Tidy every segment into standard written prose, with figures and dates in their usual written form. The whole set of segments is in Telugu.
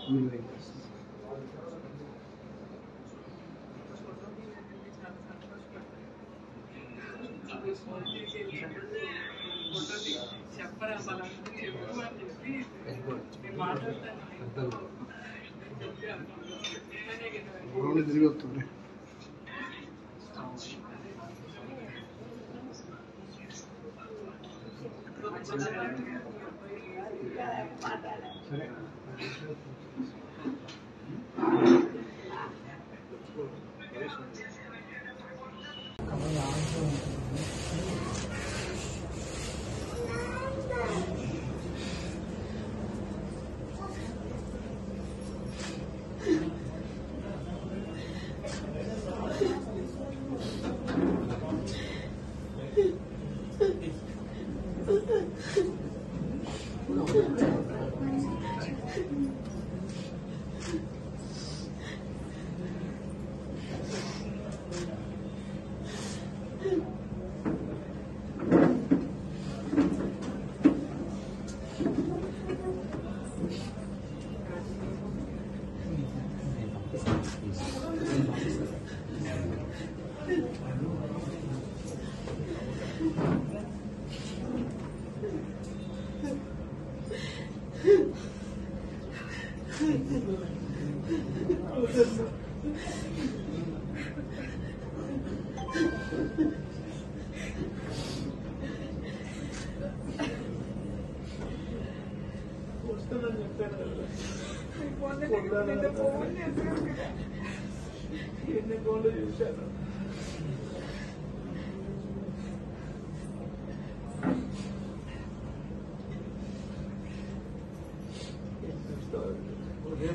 రేపు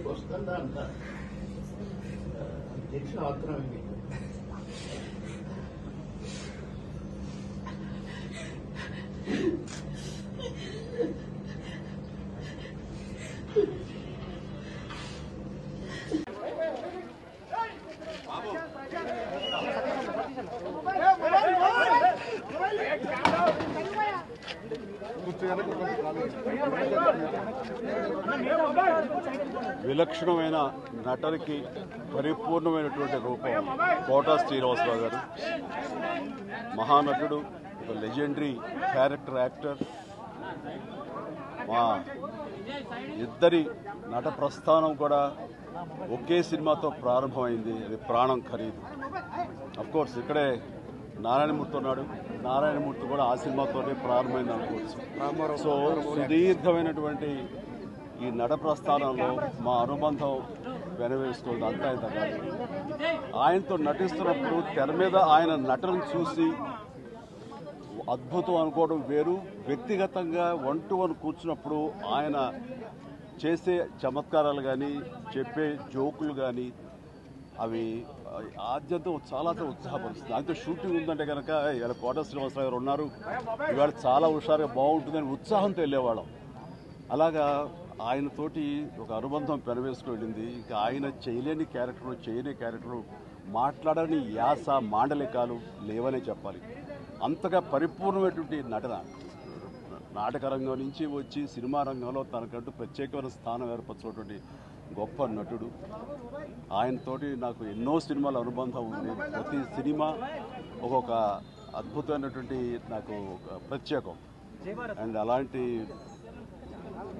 వస్తుందా అంట అధ్యక్ష ఆత్రం విలక్షణమైన నటనకి పరిపూర్ణమైనటువంటి రూపం కోటా శ్రీనివాసరావు గారు. మహానటుడు, ఒక లెజెండరీ క్యారెక్టర్ యాక్టర్. మా ఇద్దరి నట ప్రస్థానం కూడా ఒకే సినిమాతో ప్రారంభమైంది. అది ప్రాణం ఖరీదు. అఫ్కోర్స్ ఇక్కడే నారాయణమూర్తి ఉన్నాడు. నారాయణమూర్తి కూడా ఆ సినిమాతోనే ప్రారంభమైంది అనుకోవచ్చు. సో సుదీర్ఘమైనటువంటి ఈ నట ప్రస్థానంలో మా అనుబంధం వెనవేసుకోవద్దు, అంతా ఇంత కాదు. ఆయనతో నటిస్తున్నప్పుడు తెర మీద ఆయన నటనను చూసి అద్భుతం అనుకోవడం వేరు. వ్యక్తిగతంగా 1-to-1 కూర్చున్నప్పుడు ఆయన చేసే చమత్కారాలు కానీ, చెప్పే జోకులు కానీ అవి ఆద్యంతో చాలా ఉత్సాహపరుస్తుంది. దాంతో షూటింగ్ ఉందంటే కనుక ఇలా కోట శ్రీనివాసరావు గారు ఉన్నారు, ఇవాళ చాలా హుషారుగా బాగుంటుందని ఉత్సాహంతో వెళ్ళేవాళ్ళం. అలాగా ఆయనతోటి ఒక అనుబంధం పెనవేసుకు వెళ్ళింది. ఇంకా ఆయన చేయలేని క్యారెక్టరు, చేయని క్యారెక్టరు, మాట్లాడని యాస, మాండలికాలు లేవనే చెప్పాలి. అంతగా పరిపూర్ణమైనటువంటి నటన. నాటక రంగం నుంచి వచ్చి సినిమా రంగంలో తనకంటూ ప్రత్యేకమైన స్థానం ఏర్పరచినటువంటి గొప్ప నటుడు. ఆయనతోటి నాకు ఎన్నో సినిమాల అనుబంధం ఉంది. ప్రతి సినిమా ఒక్కొక్క అద్భుతమైనటువంటి నాకు ప్రత్యేకం. అండ్ అలాంటి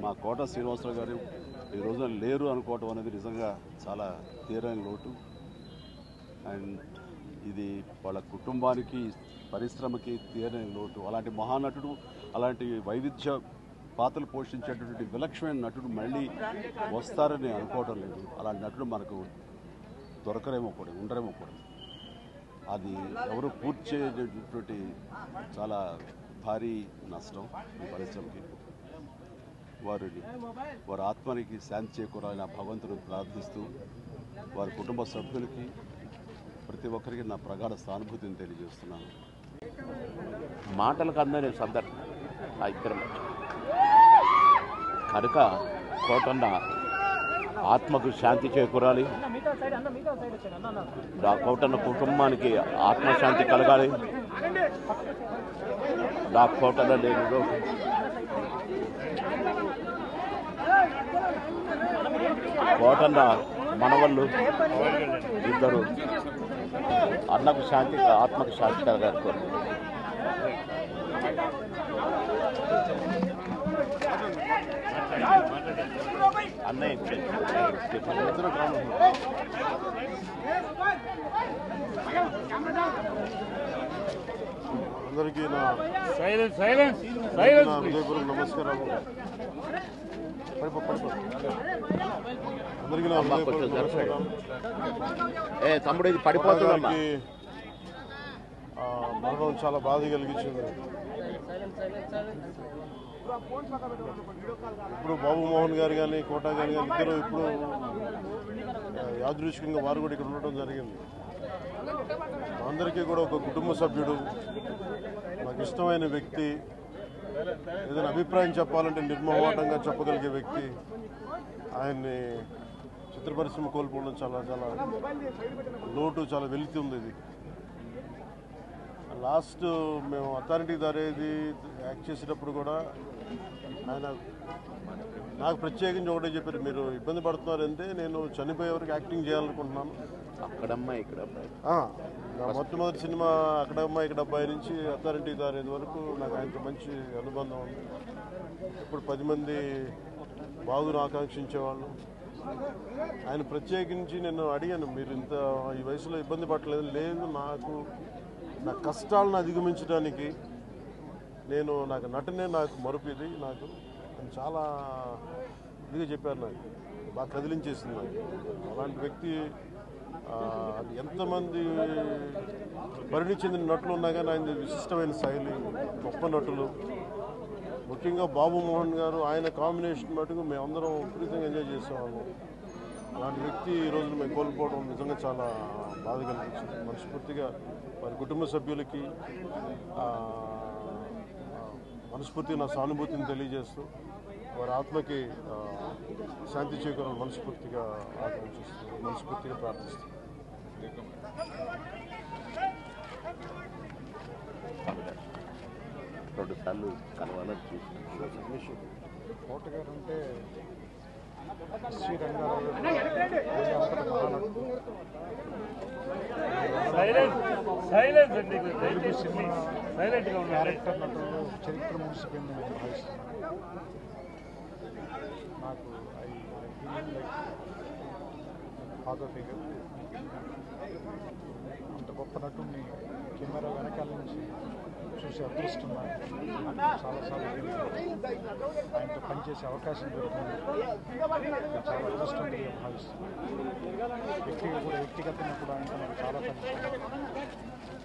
మా కోట శ్రీనివాసరావు గారు ఈ రోజున లేరు అనుకోవటం అనేది నిజంగా చాలా తీరని లోటు. అండ్ ఇది వాళ్ళ కుటుంబానికి, పరిశ్రమకి తీరని లోటు. అలాంటి మహానటుడు, అలాంటి వైవిధ్య పాత్రలు పోషించేటటువంటి విలక్షణమైన నటుడు మళ్ళీ వస్తారని అనుకోవటం లేదు. అలాంటి నటుడు మనకు దొరకరేమో కూడా, ఉండరేమో కూడా. అది ఎవరు పూర్తి చేయటువంటి చాలా భారీ నష్టం ఈ పరిశ్రమకి. వారి ఆత్మనికి శాంతి చేకూరాలని భగవంతుని ప్రార్థిస్తూ వారి కుటుంబ సభ్యులకి, ప్రతి ఒక్కరికి నా ప్రగాఢ సానుభూతిని తెలియజేస్తున్నాను. మాటలకు అందని సందర్భం ఆ ఇద్దరు కనుక కోటన్న ఆత్మకు శాంతి చేకూరాలి, ఆ కోటన్న కుటుంబానికి ఆత్మశాంతి కలగాలి. ఆ కోటన్న లేని కోటన్న మనవళ్ళు ఇద్దరు అన్నకు శాంతి ఆత్మకు శాంతి కలగాలి కోరు. అన్నయ్య అందరికీ నా సైలెన్స్ హృదయపూర్వక నమస్కారాలు. అందరికీ నా హృదయపూర్వక నమస్కారాలు. తమ్ముడు ఇది పడిపోతుందమ్మా. కోటగారికి, మరణం చాలా బాధ కలిగించింది. ఇప్పుడు బాబు మోహన్ గారు కానీ కోటా గారు కానీ ఇద్దరు ఇప్పుడు యాదృచ్ఛికంగా వారు కూడా ఇక్కడ ఉండటం జరిగింది. అందరికీ కూడా ఒక కుటుంబ సభ్యుడు, నాకు ఇష్టమైన వ్యక్తి, ఏదైనా అభిప్రాయం చెప్పాలంటే నిర్మోహమాటంగా చెప్పగలిగే వ్యక్తి. ఆయన్ని చిత్ర పరిశ్రమ కోల్పోవడం చాలా చాలా లోటు, చాలా వెలితి ఉంది. ఇది లాస్ట్ మేము అథారిటీ దారేది యాక్ట్ చేసేటప్పుడు కూడా ఆయన నాకు ప్రత్యేకించి ఒకటే చెప్పారు, మీరు ఇబ్బంది పడుతున్నారంటే నేను చనిపోయే వరకు యాక్టింగ్ చేయాలనుకుంటున్నాను. అక్కడమ్మా ఇక్కడ అబ్బాయి నా మొట్టమొదటి సినిమా అక్కడమ్మా ఇక్కడ అబ్బాయి నుంచి అథారిటీ దారేది వరకు నాకు ఆయనతో మంచి అనుబంధం ఉంది. ఇప్పుడు 10 మంది బాగును ఆకాంక్షించేవాళ్ళు. ఆయన ప్రత్యేకించి నేను అడిగాను, మీరు ఇంత ఈ వయసులో ఇబ్బంది పడలేదు. లేదు, నా కష్టాలను అధిగమించడానికి నాకు నటనే నాకు మరుపుది నాకు అని చాలా ఇదిగా చెప్పారు. నాకు బాగా కదిలించేసింది. నాకు అలాంటి వ్యక్తి ఎంతమంది పరిణి చెందిన నటులు ఉన్నా కానీ ఆయన విశిష్టమైన శైలి, గొప్ప నటులు. ముఖ్యంగా బాబు మోహన్ గారు, ఆయన కాంబినేషన్ మటుకు మేమందరం విపరీతంగా ఎంజాయ్ చేసేవాళ్ళం. అలాంటి వ్యక్తి ఈ రోజు మేము కోల్పోవడం నిజంగా చాలా బాధ కలిగించింది. మనస్ఫూర్తిగా వారి కుటుంబ సభ్యులకి మనస్ఫూర్తిగా నా సానుభూతిని తెలియజేస్తూ వారి ఆత్మకి శాంతి చేకూరాలని మనస్ఫూర్తిగా ఆకాంక్షిస్తూ, మనస్ఫూర్తిగా ప్రార్థిస్తూ. రెండు సార్లు కలవాలని చూసి కోటగారు అంటే శ్రీ రంగారావు తెలుగు సినిమా క్యారెక్టర్ నటులు చరిత్ర ముగిసిపోయిందని నేను భావిస్తున్నాను. నాకు ఫాదర్ ఫిగర్, అంత గొప్ప నటుడిని కెమెరా వెనకాల నుంచి చూసే అదృష్టం నాకు చాలాసార్లు ఆయనతో పనిచేసే అవకాశం దొరికింది. చాలా అదృష్టంగా భావిస్తున్నాను. వ్యక్తిగతంగా కూడా ఆయనతో నాకు చాలా పనిచేయాలి.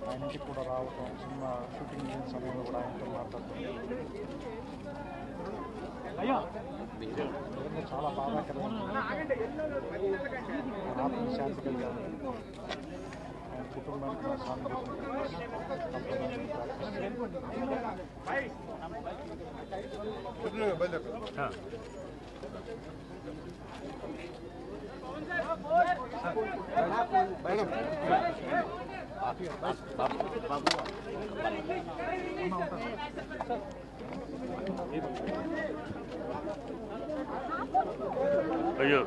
ఆయన ఇంటికి కూడా రావటం, సినిమా షూటింగ్ చేసిన సమయంలో కూడా ఆయనతో మాట్లాడటం నిజంగా చాలా బాధాకరంగా ఆత్మ శాంతి కలిగాను. ఆయన కుటుంబానికి నా సానుభూతిని అయ్యో